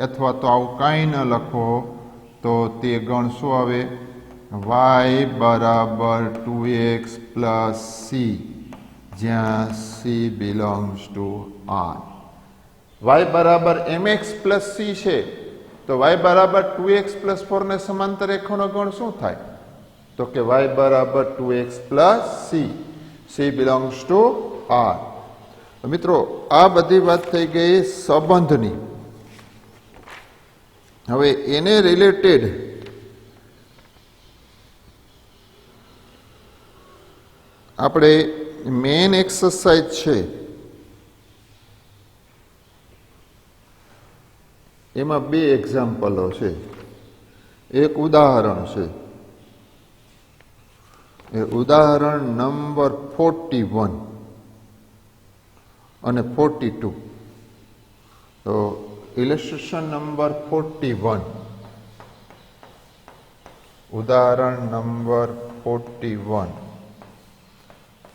અથવા તો આવું કાંઈ ન લખો તો તે ગણ શું આવે? y બરાબર 2x પ્લસ સી, જ્યાં C belongs to R. y બરાબર mx પ્લસ સી છે તો y બરાબર 2x પ્લસ 4 ને સમાંતર રેખાનો ગણ શું થાય? તો કે y બરાબર 2x plus C, C belongs to R. મિત્રો આ બધી વાત થઈ ગઈ સંબંધની. હવે એને રિલેટેડ આપણે મેઇન એક્સરસાઇઝ છે એમાં બે એક્ઝામ્પલો છે, એક ઉદાહરણ છે. એ ઉદાહરણ નંબર 41 અને 42. તો ઇલેસ્ટ્રેશન નંબર 41, ઉદાહરણ નંબર 41,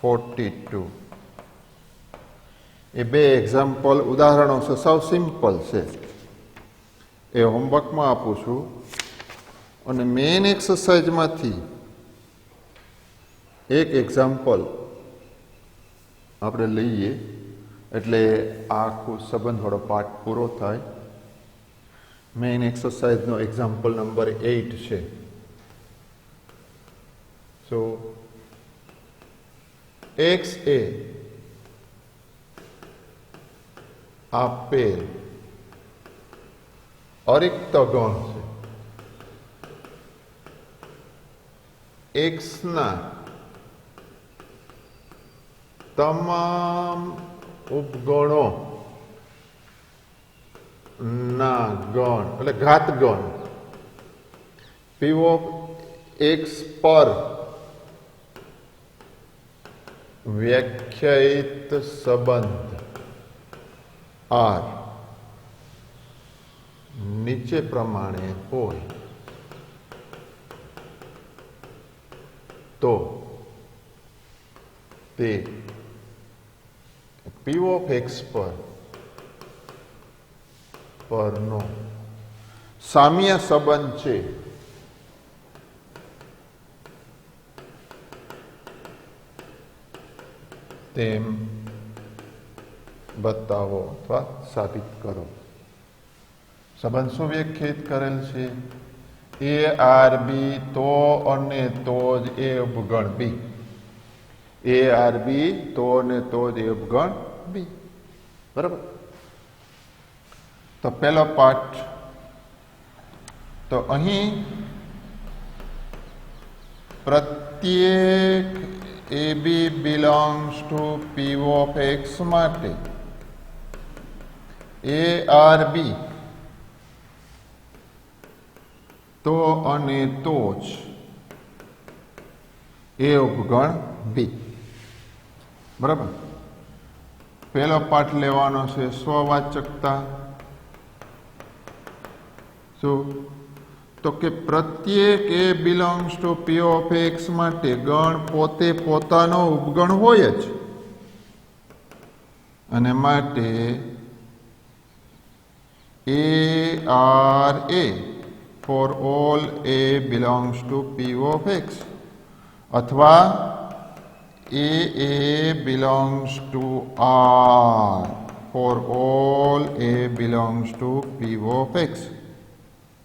42 એ બે એક્ઝામ્પલ ઉદાહરણો છે, સાવ સિમ્પલ છે. એ હોમવર્કમાં આપું છું અને મેઇન એક્સરસાઇઝમાંથી એક એક્ઝામ્પલ આપણે લઈએ એટલે આ આખું સંબંધવાળો પાઠ પૂરો થાય. મેઇન એક્સરસાઇઝનો એક્ઝામ્પલ નંબર 8 છે. સો x એ આપેલ અરિક્ત ગણ છે. x ના તમામ ઉપગણો ના ગણ એટલે ઘાત ગણ p ઓફ x પર વ્યાખ્યાયિત સંબંધ R નીચે પ્રમાણે હોય તો તે p ઓફ x પરનો સામ્ય સંબંધ છે. તેમ બતાવો અથવા સાબિત કરો. સંબંધ શું વ્યાખ્યાયિત કરેલ છે? એ આર બી તો અને તો જ એ ઉપગણ બી. એ આર બી તો અને તો જ એ ઉપગણ બી. બરાબર. તો પહેલો પાઠ, તો અહીં પ્રત્યેક A B belongs to P of X માટે એ આર બી તો અને તો જ એ ઉપગણ બી. બરાબર. પહેલો પાઠ લેવાનો છે સ્વવાચકતા. શું? તો કે પ્રત્યેક a belongs to P of X માટે ગણ પોતે પોતાનો ઉપગણ હોય જ, અને માટે એ R a for all a belongs to P of X અથવા a belongs to R for all a belongs to P of X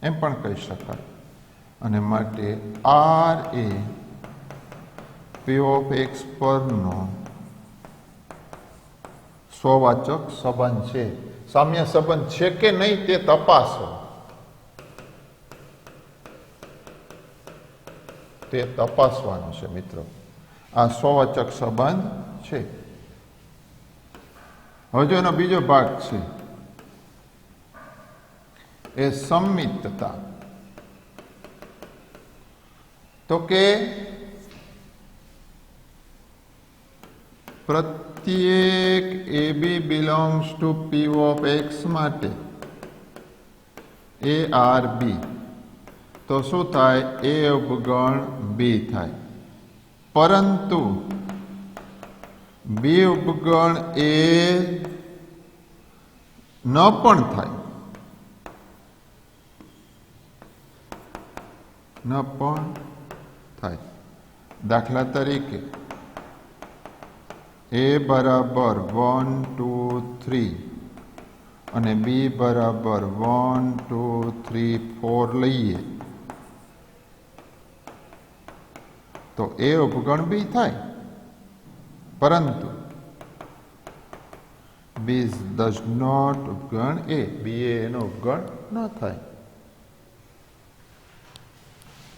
એમ પણ કહી શકાય. અને માટે આર એ પી ઓફ એક્સ પરનો સ્વવાચક સંબંધ છે. સામ્ય સંબંધ છે કે નહીં તે તપાસો. તે તપાસવાનું છે મિત્રો. આ સ્વવાચક સંબંધ છે. હવે જો એનો બીજો ભાગ છે એ સંમિતતા. તો કે પ્રત્યેક AB belongs to P of X માટે ARB, તો શું થાય? A ઉપગણ B થાય. પરંતુ B ઉપગણ A ન પણ થાય, ન પણ થાય. દાખલા તરીકે A બરાબર 1 2 3 અને B બરાબર 1 2 3 4 લઈએ તો A ઉપગણ B થાય, પરંતુ B does not ઉપગણ A, B એનો ઉપગણ ન થાય.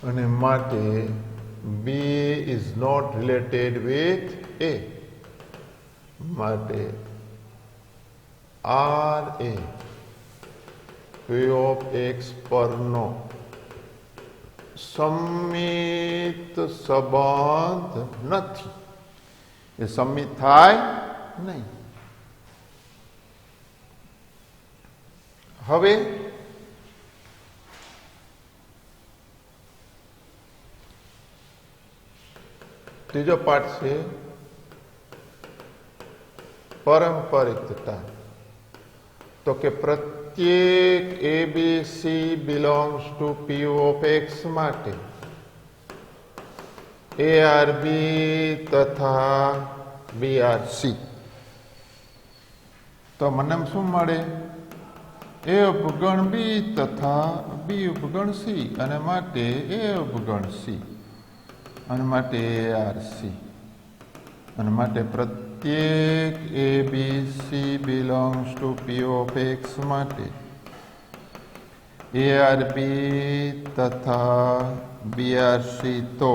અને માટે B is not related with A. માટે RA P of X પરનો સંમિત સંબંધ નથી. એ સંમિત થાય નહીં. હવે ત્રીજો પાઠ છે પારંપરિકતા. તો કે પ્રત્યેક ABC belongs to P of X માટે ARB તથા BRC. તો મને શું મળે? A ઉપગણ B તથા B ઉપગણ C, અને માટે A ઉપગણ C, અને માટે ARC, અને માટે પ્રત્યેક ABC belongs to P of X માટે ARB તથા BRC, તો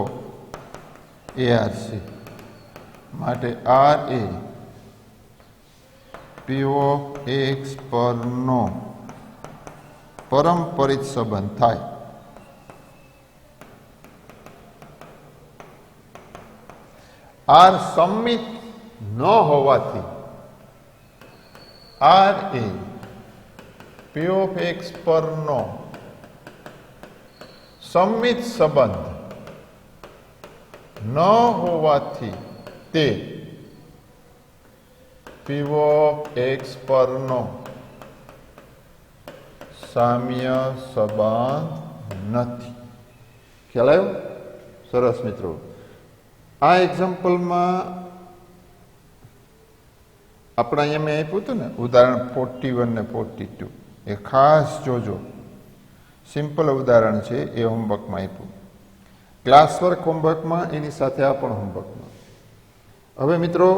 ARC માટે RA P ઓફ X પરનો પારંપરિક સંબંધ થાય. R સંમિત ન હોવાથી RA P ઓફ X પરનો સંમિત સંબંધ ન હોવાથી તે P ઓફ X પરનો સામ્ય સંબંધ નથી. ખ્યાલ આવ્યો? સરસ મિત્રો. આ એક્ઝામ્પલમાં આપણે અહીંયા મેં આપ્યું હતું ને ઉદાહરણ 41 ને 42, એ ખાસ જોજો. સિમ્પલ ઉદાહરણ છે, એ હોમવર્કમાં આપ્યું. ક્લાસ વર્ક હોમવર્કમાં, એની સાથે આ પણ હોમવર્કમાં. હવે મિત્રો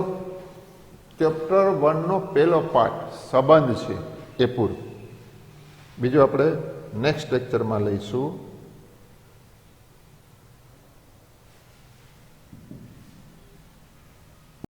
ચેપ્ટર 1 નો પહેલો પાઠ સંબંધ છે એ પૂરું. બીજું આપણે નેક્સ્ટ લેક્ચરમાં લઈશું.